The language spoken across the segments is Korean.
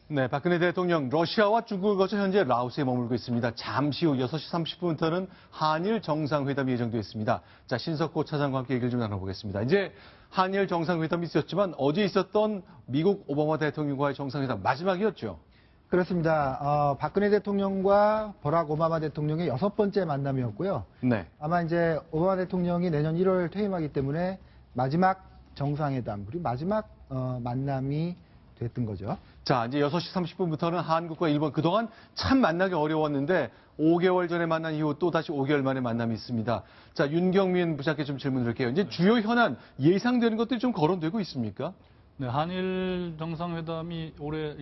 네, 박근혜 대통령 러시아와 중국을 거쳐 현재 라오스에 머물고 있습니다. 잠시 후 6시 30분부터는 한일 정상회담이 예정되어 있습니다. 자, 신석호 차장과 함께 얘기를 좀 나눠보겠습니다. 이제 한일 정상회담이 있었지만 어제 있었던 미국 오바마 대통령과의 정상회담 마지막이었죠. 그렇습니다. 박근혜 대통령과 버락 오바마 대통령의 6번째 만남이었고요. 네. 아마 이제 오바마 대통령이 내년 1월 퇴임하기 때문에 마지막 정상회담, 그리고 마지막 만남이 됐던 거죠. 자, 이제 6시 30분부터는 한국과 일본 그동안 참 만나기 어려웠는데 5개월 전에 만난 이후 또 다시 5개월 만에 만남이 있습니다. 자, 윤경민 부장께 좀 질문드릴게요. 이제 주요 현안 예상되는 것들이 좀 거론되고 있습니까? 네, 한일 정상회담이 올해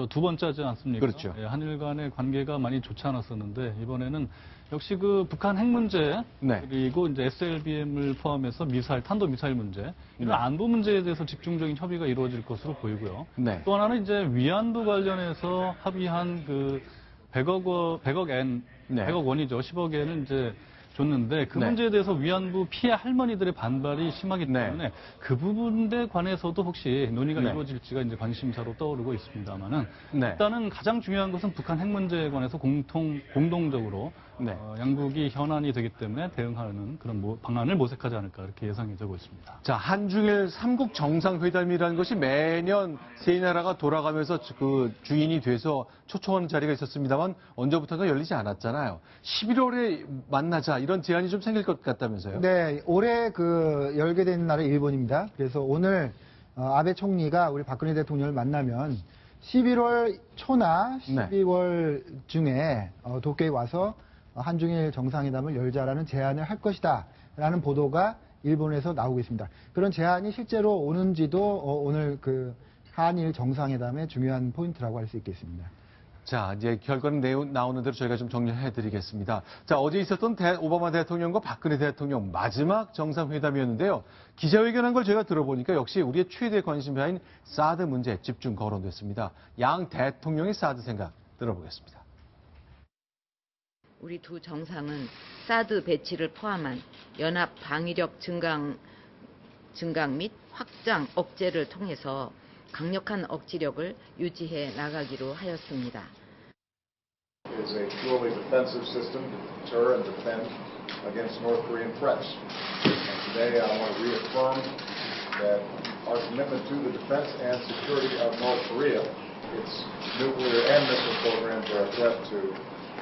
두 번째지 않습니까? 그렇죠. 예, 한일 간의 관계가 많이 좋지 않았었는데 이번에는 역시 그 북한 핵 문제 네. 그리고 이제 SLBM을 포함해서 탄도 미사일 문제 이런 안보 문제에 대해서 집중적인 협의가 이루어질 것으로 보이고요. 네. 또 하나는 이제 위안부 관련해서 합의한 그 100억 원이죠. 10억 엔은 이제 줬는데 그 네. 문제에 대해서 위안부 피해 할머니들의 반발이 심하기 네. 때문에 그 부분에 관해서도 혹시 논의가 네. 이루어질지가 이제 관심사로 떠오르고 있습니다만은 네. 일단은 가장 중요한 것은 북한 핵 문제에 관해서 공동적으로 네. 양국이 현안이 되기 때문에 대응하는 그런 방안을 모색하지 않을까 이렇게 예상이 되고 있습니다. 자, 한중일 3국 정상회담이라는 것이 매년 세 나라가 돌아가면서 그 주인이 돼서 초청하는 자리가 있었습니다만 언제부턴가 열리지 않았잖아요. 11월에 만나자 이런 제안이 좀 생길 것 같다면서요? 네, 올해 열게 된 나라 일본입니다. 그래서 오늘 아베 총리가 우리 박근혜 대통령을 만나면 11월 초나 12월 중에 도쿄에 와서 한중일 정상회담을 열자라는 제안을 할 것이다 라는 보도가 일본에서 나오고 있습니다. 그런 제안이 실제로 오는지도 오늘 그 한일 정상회담의 중요한 포인트라고 할 수 있겠습니다. 자, 이제 결과는 나오는 대로 저희가 좀 정리해 드리겠습니다. 자, 어제 있었던 오바마 대통령과 박근혜 대통령 마지막 정상회담이었는데요. 기자회견한 걸 제가 들어보니까 역시 우리의 최대 관심사인 사드 문제 집중 거론됐습니다. 양 대통령의 사드 생각 들어보겠습니다. 우리 두 정상은 사드 배치를 포함한 연합 방위력 증강 및 확장 억제를 통해서 강력한 억지력을 유지해 나가기로 하였습니다. It is a purely defensive system to deter and defend against North Korean threats. And today I want to reaffirm that our commitment to the defense and security of North Korea, its nuclear and missile programs are a threat to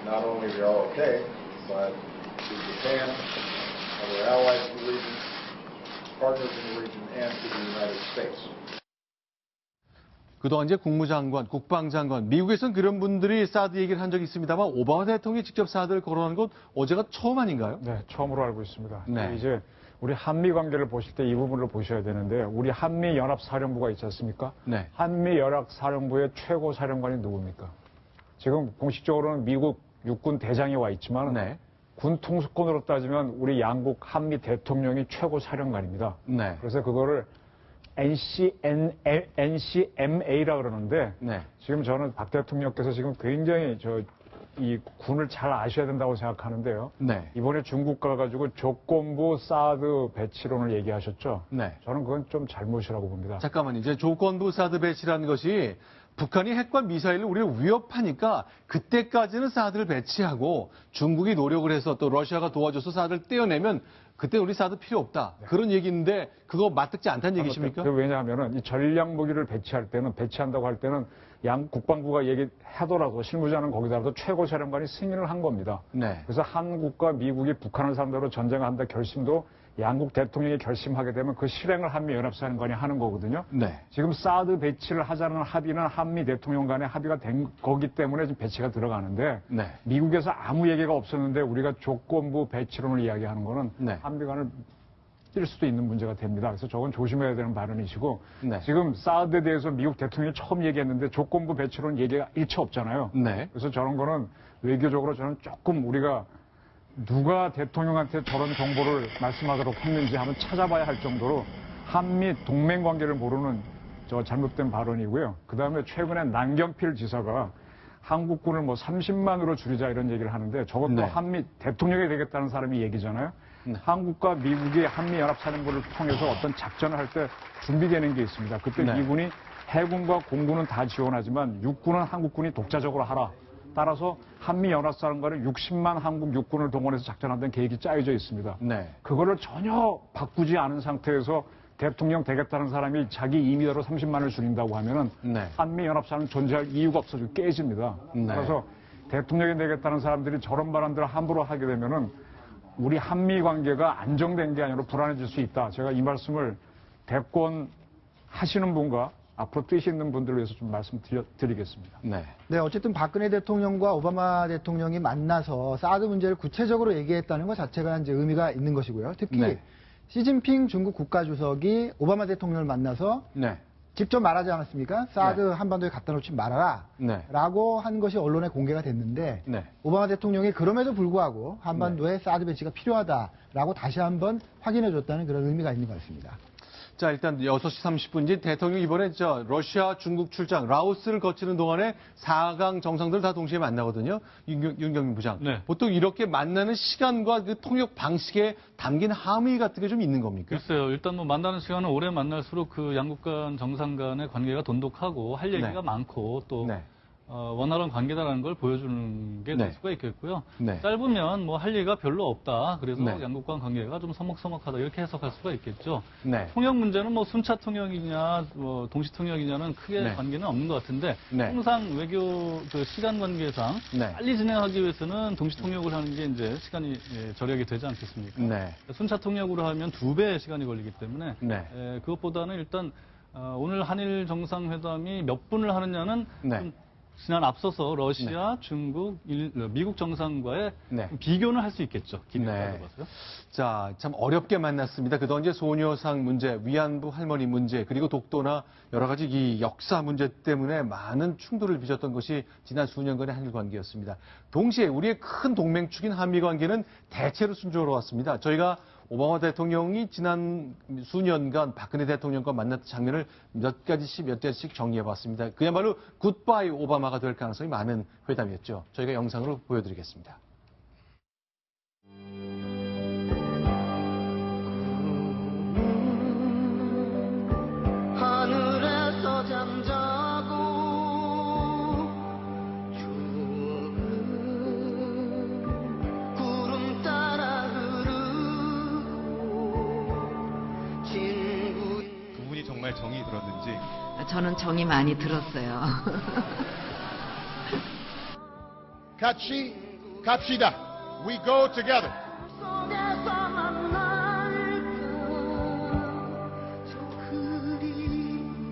not only the ROK, but to Japan, other allies in the region, partners in the region, and to the United States. 그동안 이제 국무장관, 국방장관, 미국에서는 그런 분들이 사드 얘기를 한 적이 있습니다만 오바마 대통령이 직접 사드를 거론한 것 어제가 처음 아닌가요? 네, 처음으로 알고 있습니다. 네. 이제 우리 한미 관계를 보실 때 이 부분을 보셔야 되는데 우리 한미 연합사령부가 있지 않습니까? 네. 한미 연합사령부의 최고 사령관이 누굽니까? 지금 공식적으로는 미국 육군 대장이 와 있지만 네. 군 통수권으로 따지면 우리 양국 한미 대통령이 최고 사령관입니다. 네. 그래서 그거를 NCMA라 그러는데 네. 지금 저는 박 대통령께서 지금 굉장히 이 군을 잘 아셔야 된다고 생각하는데요. 네. 이번에 중국 가가지고 조건부 사드 배치론을 얘기하셨죠. 네. 저는 그건 좀 잘못이라고 봅니다. 잠깐만요. 이제 조건부 사드 배치라는 것이 북한이 핵과 미사일로 우리를 위협하니까 그때까지는 사드를 배치하고 중국이 노력을 해서 또 러시아가 도와줘서 사드를 떼어내면 그때 우리 사드 필요 없다. 네. 그런 얘기인데 그거 맞듣지 않다는 얘기십니까? 왜냐하면 이 전략 무기를 배치한다고 할 때는 양 국방부가 얘기하더라도 실무자는 거기다가도 최고 사령관이 승인을 한 겁니다. 네. 그래서 한국과 미국이 북한을 상대로 전쟁을 한다 결심도 양국 대통령이 결심하게 되면 그 실행을 한미 연합사령관이 하는 거거든요. 네. 지금 사드 배치를 하자는 합의는 한미 대통령 간의 합의가 된 거기 때문에 지금 배치가 들어가는데 네. 미국에서 아무 얘기가 없었는데 우리가 조건부 배치론을 이야기하는 거는 네. 한미 간을 뛸 수도 있는 문제가 됩니다. 그래서 저건 조심해야 되는 발언이시고 네. 지금 사드에 대해서 미국 대통령이 처음 얘기했는데 조건부 배치론 얘기가 일체 없잖아요. 네. 그래서 저런 거는 외교적으로 저는 조금 우리가 누가 대통령한테 저런 정보를 말씀하도록 했는지 한번 찾아봐야 할 정도로 한미 동맹 관계를 모르는 잘못된 발언이고요. 그다음에 최근에 남경필 지사가 한국군을 30만으로 줄이자 이런 얘기를 하는데 저것도 네. 한미 대통령이 되겠다는 사람이 얘기잖아요. 네. 한국과 미국이 한미 연합사령부를 통해서 어떤 작전을 할 때 준비되는 게 있습니다. 그때 네. 미군이 해군과 공군은 다 지원하지만 육군은 한국군이 독자적으로 하라. 따라서 한미연합사령관은 60만 한국 육군을 동원해서 작전한다는 계획이 짜여져 있습니다. 네. 그거를 전혀 바꾸지 않은 상태에서 대통령 되겠다는 사람이 자기 임의대로 30만을 줄인다고 하면은 네. 한미연합사는 존재할 이유가 없어지고 깨집니다. 네. 그래서 대통령이 되겠다는 사람들이 저런 발언들을 함부로 하게 되면은 우리 한미 관계가 안정된 게 아니라 불안해질 수 있다. 제가 이 말씀을 대권 하시는 분과 앞으로 뜻이 있는 분들을 위해서 좀 말씀드리겠습니다. 네. 네, 어쨌든 박근혜 대통령과 오바마 대통령이 만나서 사드 문제를 구체적으로 얘기했다는 것 자체가 이제 의미가 있는 것이고요. 특히 네. 시진핑 중국 국가주석이 오바마 대통령을 만나서 네. 직접 말하지 않았습니까? 사드 한반도에 갖다 놓지 말아라. 네. 라고 한 것이 언론에 공개가 됐는데 네. 오바마 대통령이 그럼에도 불구하고 한반도에 사드 배치가 필요하다라고 다시 한번 확인해 줬다는 그런 의미가 있는 것 같습니다. 자, 일단 6시 30분지 대통령 이번에 러시아, 중국 출장, 라오스를 거치는 동안에 4강 정상들 다 동시에 만나거든요. 윤경민 부장. 네. 보통 이렇게 만나는 시간과 그 통역 방식에 담긴 함의 같은 게 좀 있는 겁니까? 글쎄요. 일단 뭐 만나는 시간은 오래 만날수록 그 양국 간 정상 간의 관계가 돈독하고 할 얘기가 네. 많고 또 네. 원활한 관계다라는 걸 보여주는 게 될 네. 수가 있겠고요. 네. 짧으면 뭐 할 얘기가 별로 없다. 그래서 네. 양국 간 관계가 좀 서먹서먹하다 이렇게 해석할 수가 있겠죠. 네. 통역 문제는 뭐 순차 통역이냐, 뭐 동시 통역이냐는 크게 네. 관계는 없는 것 같은데 네. 통상 외교 그 시간 관계상 네. 빨리 진행하기 위해서는 동시 통역을 하는 게 이제 시간이 절약이 되지 않겠습니까? 네. 순차 통역으로 하면 2배의 시간이 걸리기 때문에 네. 그것보다는 일단 오늘 한일 정상회담이 몇 분을 하느냐는 네. 좀 지난 앞서서 러시아, 중국, 미국 정상과의 네. 비교는 할 수 있겠죠. 기밀 네. 따져봐서요. 자, 참 어렵게 만났습니다. 그동안 이제 소녀상 문제, 위안부 할머니 문제, 그리고 독도나 여러 가지 이 역사 문제 때문에 많은 충돌을 빚었던 것이 지난 수년간의 한일 관계였습니다. 동시에 우리의 큰 동맹축인 한미 관계는 대체로 순조로웠습니다. 저희가 오바마 대통령이 지난 수년간 박근혜 대통령과 만났던 장면을 몇 가지씩 정리해봤습니다. 그야말로 굿바이 오바마가 될 가능성이 많은 회담이었죠. 저희가 영상으로 보여드리겠습니다. 하늘에서 잠자고 죽은 구름 따라 흐르고 친구 두 분이 정말 정이 들었는지 저는 정이 많이 들었어요. 같이 갑시다. We go together. 속에서 만날까 저 그리운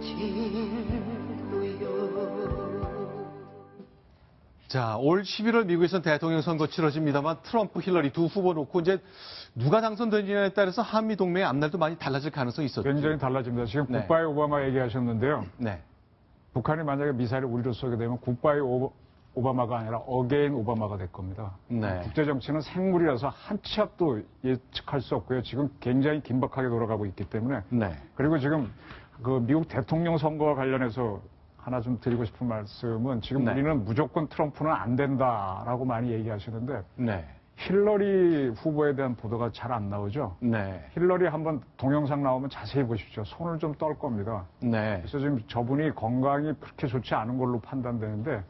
친구여. 자, 올 11월 미국에서는 대통령 선거 치러집니다만 트럼프, 힐러리 두 후보 놓고 이제 누가 당선되느냐에 따라서 한미 동맹의 앞날도 많이 달라질 가능성이 있었죠. 굉장히 달라집니다. 지금 네. 굿바이 오바마 얘기하셨는데요. 네. 북한이 만약에 미사일을 우리로 쏘게 되면 굿바이 오바마가 아니라 어게인 오바마가 될 겁니다. 네. 국제정치는 생물이라서 한 치 앞도 예측할 수 없고요. 지금 굉장히 긴박하게 돌아가고 있기 때문에 네. 그리고 지금 그 미국 대통령 선거와 관련해서 하나 좀 드리고 싶은 말씀은 지금 네. 우리는 무조건 트럼프는 안 된다라고 많이 얘기하시는데 네. 힐러리 후보에 대한 보도가 잘 안 나오죠. 네. 힐러리 한번 동영상 나오면 자세히 보십시오. 손을 좀 떨 겁니다. 네. 그래서 지금 저분이 건강이 그렇게 좋지 않은 걸로 판단되는데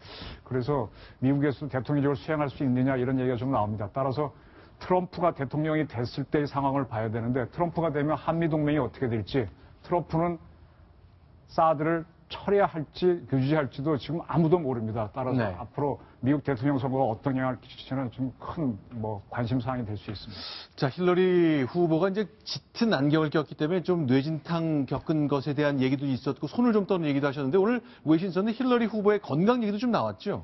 그래서 미국에서 대통령직을 수행할 수 있느냐 이런 얘기가 좀 나옵니다. 따라서 트럼프가 대통령이 됐을 때의 상황을 봐야 되는데 트럼프가 되면 한미동맹이 어떻게 될지 트럼프는 사드를 철회할지 유지할지도 지금 아무도 모릅니다. 따라서 네. 앞으로 미국 대통령 선거가 어떤 영향을 끼칠지는 좀 큰 관심 사항이 될 수 있습니다. 자, 힐러리 후보가 이제 짙은 안경을 꼈기 때문에 좀 뇌진탕 겪은 것에 대한 얘기도 있었고 손을 좀 떠는 얘기도 하셨는데 오늘 외신선에 힐러리 후보의 건강 얘기도 좀 나왔죠.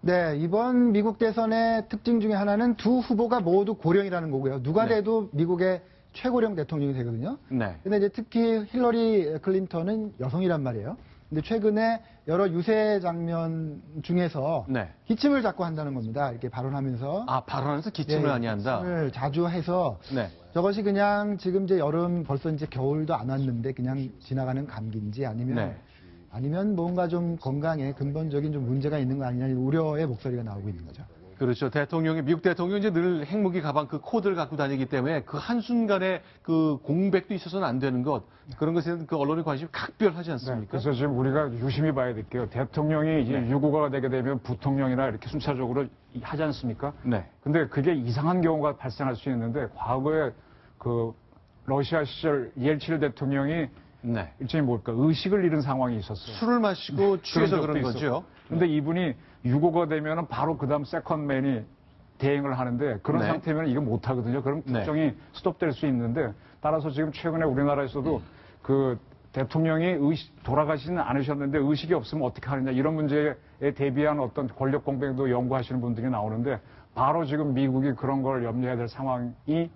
네, 이번 미국 대선의 특징 중에 하나는 두 후보가 모두 고령이라는 거고요. 누가 네. 돼도 미국의 최고령 대통령이 되거든요. 네. 근데 이제 특히 힐러리 클린턴은 여성이란 말이에요. 근데 최근에 여러 유세 장면 중에서 네. 기침을 자꾸 한다는 겁니다. 이렇게 발언하면서. 아, 발언하면서 기침을 많이 한다. 기침을 자주 해서 네. 저것이 그냥 지금 이제 여름 벌써 이제 겨울도 안 왔는데 그냥 지나가는 감기인지 아니면 네. 아니면 뭔가 좀 건강에 근본적인 좀 문제가 있는 거 아니냐 우려의 목소리가 나오고 있는 거죠. 그렇죠. 미국 대통령이 이제 늘 핵무기 가방 그 코드를 갖고 다니기 때문에 그 한순간에 그 공백도 있어서는 안 되는 것, 그런 것에 그 언론의 관심이 각별하지 네, 않습니까? 그래서 지금 우리가 유심히 봐야 될 게요. 대통령이 이제 유고가 되게 되면 부통령이나 이렇게 순차적으로 하지 않습니까? 네. 근데 그게 이상한 경우가 발생할 수 있는데 과거에 그 러시아 시절 옐친 대통령이 네. 일종의 뭘까 의식을 잃은 상황이 있었어요. 술을 마시고 취해서 적도 그런 있었고. 거죠. 근데 이분이 유고가 되면은 바로 그다음 세컨맨이 대행을 하는데 그런 네. 상태면 이거 못 하거든요. 그럼 네. 국정이 스톱될 수 있는데 따라서 지금 최근에 우리나라에서도 그 대통령이 돌아가시는 않으셨는데 의식이 없으면 어떻게 하느냐 이런 문제에 대비한 어떤 권력 공백도 연구하시는 분들이 나오는데 바로 지금 미국이 그런 걸 염려해야 될 상황이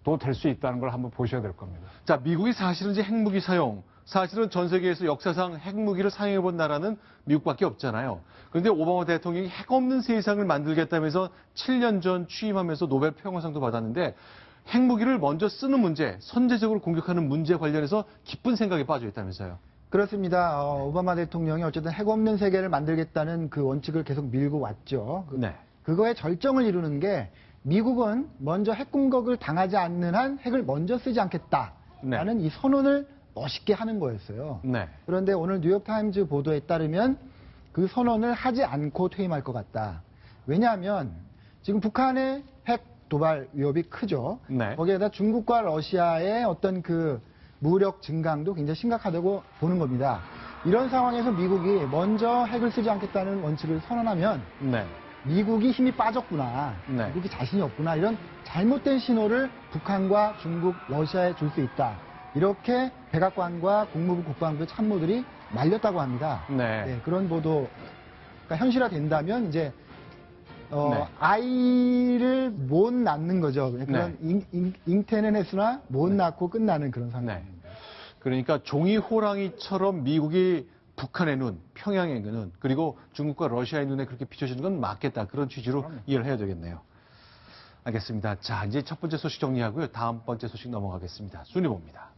또 될 수 있다는 걸 한번 보셔야 될 겁니다. 자, 미국이 사실은 이제 핵무기 사용, 사실은 전 세계에서 역사상 핵무기를 사용해 본 나라는 미국밖에 없잖아요. 그런데 오바마 대통령이 핵 없는 세상을 만들겠다면서 7년 전 취임하면서 노벨 평화상도 받았는데 핵무기를 먼저 쓰는 문제, 선제적으로 공격하는 문제 관련해서 깊은 생각에 빠져 있다면서요. 그렇습니다. 오바마 대통령이 어쨌든 핵 없는 세계를 만들겠다는 그 원칙을 계속 밀고 왔죠. 네. 그거의 절정을 이루는 게 미국은 먼저 핵 공격을 당하지 않는 한 핵을 먼저 쓰지 않겠다라는 이 선언을 멋있게 하는 거였어요. 네. 그런데 오늘 뉴욕타임즈 보도에 따르면 그 선언을 하지 않고 퇴임할 것 같다. 왜냐하면 지금 북한의 핵 도발 위협이 크죠. 네. 거기에다 중국과 러시아의 어떤 그 무력 증강도 굉장히 심각하다고 보는 겁니다. 이런 상황에서 미국이 먼저 핵을 쓰지 않겠다는 원칙을 선언하면 네. 미국이 힘이 빠졌구나, 네. 미국이 자신이 없구나 이런 잘못된 신호를 북한과 중국, 러시아에 줄 수 있다. 이렇게 백악관과 국무부 국방부의 참모들이 말렸다고 합니다. 네. 그런 보도가 현실화된다면 이제 네. 아이를 못 낳는 거죠. 그런 네. 잉태는 했으나 못 낳고 끝나는 그런 상황. 네. 그러니까 종이 호랑이처럼 미국이 북한의 눈, 평양의 눈, 그리고 중국과 러시아의 눈에 그렇게 비춰지는 건 맞겠다. 그런 취지로 이해를 해야 되겠네요. 알겠습니다. 자, 이제 첫 번째 소식 정리하고요. 다음 번째 소식 넘어가겠습니다. 순위 봅니다.